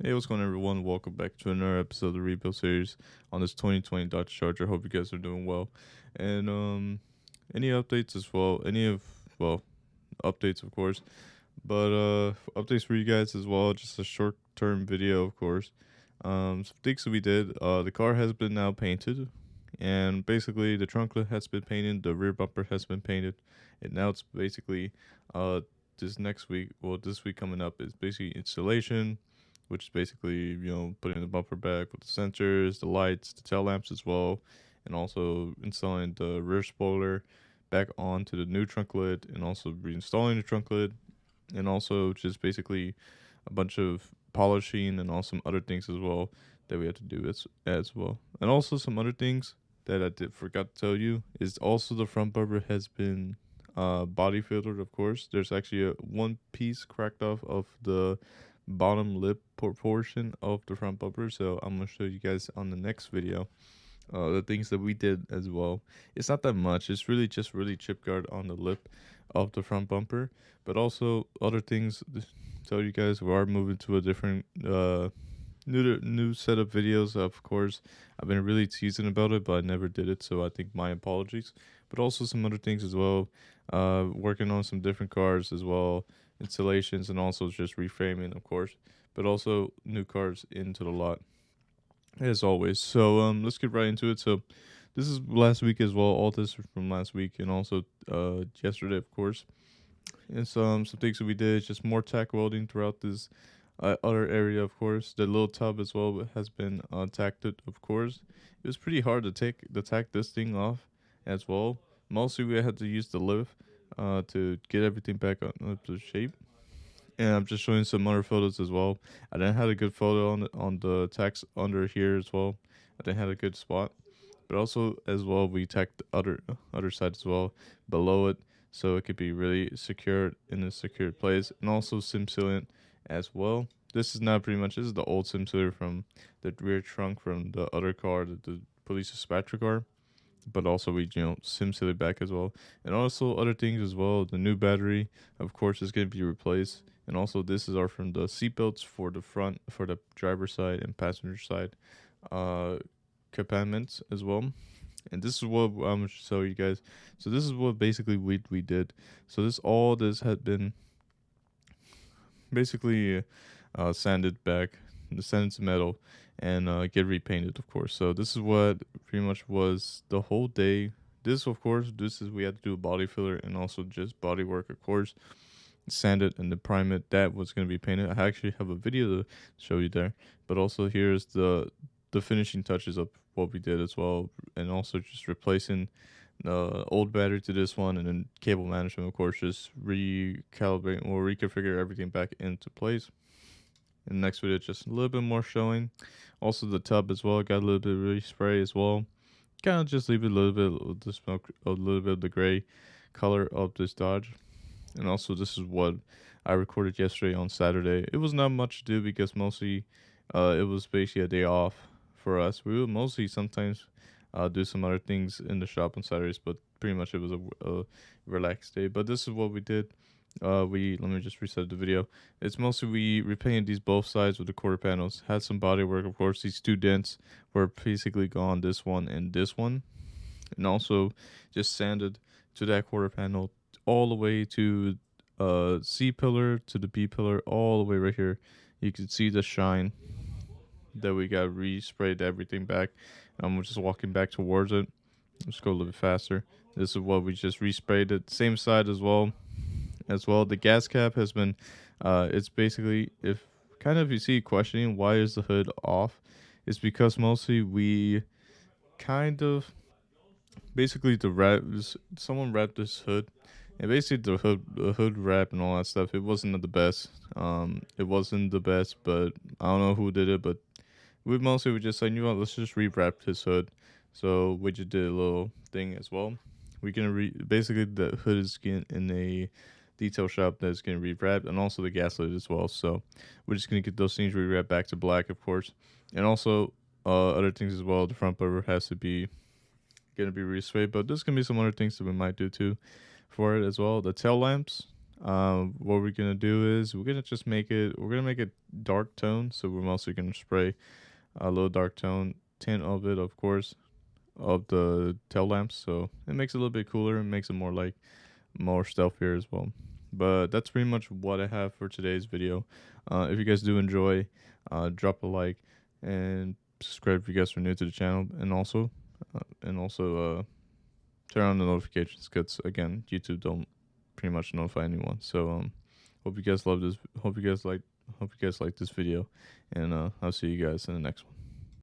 Hey, what's going on, everyone? Welcome back to another episode of the Rebuild series on this 2020 Dodge Charger. Hope you guys are doing well. And any updates as well? Updates of course, but updates for you guys as well. Just a short-term video, of course. Some things that we did. The car has been now painted, and basically the trunk lid has been painted. The rear bumper has been painted, and now it's basically this next week. Well, this week coming up is basically installation, which is basically, putting the bumper back with the sensors, the lights, the tail lamps as well, and also installing the rear spoiler back onto the new trunk lid, and also reinstalling the trunk lid, and also just basically a bunch of polishing and also some other things as well that we had to do as well. And also some other things that I did forgot to tell you is also the front bumper has been body filtered, of course. There's actually a one piece cracked off of the bottom lip portion of the front bumper, so I'm gonna show you guys on the next video the things that we did as well. It's not that much. It's really just really chip guard on the lip of the front bumper, but also other things. Tell you guys we are moving to a different new set of videos. Of course, I've been really teasing about it, but I never did it, so I think my apologies. But also some other things as well. Working on some different cars as well, installations, and also just reframing, of course. But also new cars into the lot as always. So let's get right into it. So this is last week as well. All this is from last week and also yesterday, of course. And some things that we did is just more tack welding throughout this other area, of course. The little tub as well has been tacked, of course. It was pretty hard to tack this thing off as well. Mostly we had to use the lift to get everything back up to shape. And I'm just showing some other photos as well. I didn't have a good photo on the tacks under here as well. I didn't have a good spot, but also as well we tacked the other side as well below it, so it could be really secured in a secured place, and also sim sealant as well. This is the old sim sealer from the rear trunk from the other car, the police dispatcher car, but also we sim seal it back as well, and also other things as well. The new battery, of course, is going to be replaced, and also this is our from the seatbelts for the front for the driver side and passenger side uh compartments as well. And this is what I'm gonna show you guys. So this is what basically we did. So this had been basically sanded back, sanded to metal, and get repainted, of course. So this is what pretty much was the whole day. This, of course, this is we had to do a body filler and also just body work, of course. Sand it and then prime it. That was gonna be painted. I actually have a video to show you there. But also here's the finishing touches of what we did as well, and also just replacing the old battery to this one, and then cable management, of course, just recalibrate or reconfigure everything back into place. In the next video, just a little bit more showing. Also, the tub as well got a little bit of respray as well. Kind of just leave it a little bit of the smoke, a little bit of the gray color of this Dodge. And also, this is what I recorded yesterday on Saturday. It was not much to do because mostly it was basically a day off for us. We would mostly sometimes do some other things in the shop on Saturdays, but pretty much it was a relaxed day. But this is what we did. We Let me just reset the video. It's mostly we repainted these both sides with the quarter panels. Had some body work, of course. These two dents were basically gone. This one and this one, and also just sanded to that quarter panel all the way to C pillar to the B pillar, all the way right here. You can see the shine that we got resprayed everything back. I'm just walking back towards it. Let's go a little bit faster. This is what we just resprayed it. Same side as well. The gas cap has been it's basically if kind of you see questioning why is the hood off, it's because mostly we kind of basically someone wrapped this hood, and basically the hood wrap and all that stuff, it wasn't the best. It wasn't the best, but I don't know who did it, but we just said, you know what, let's just rewrap his hood. So we just did a little thing as well. We can basically the hood is getting in a detail shop that's getting rewrapped, and also the gas lid as well. So we're just gonna get those things rewrapped back to black, of course, and also other things as well. The front bumper has to be gonna be resprayed, but there's gonna be some other things that we might do too for it as well. The tail lamps, What we're gonna do is we're gonna make it dark tone, so we're mostly gonna spray a little dark tone tint of it, of course, of the tail lamps, so it makes it a little bit cooler and makes it more stealthier as well. But that's pretty much what I have for today's video. If you guys do enjoy, drop a like and subscribe if you guys are new to the channel, and also turn on the notifications because again, YouTube don't pretty much notify anyone. So hope you guys love this. Hope you guys like this video, and I'll see you guys in the next one.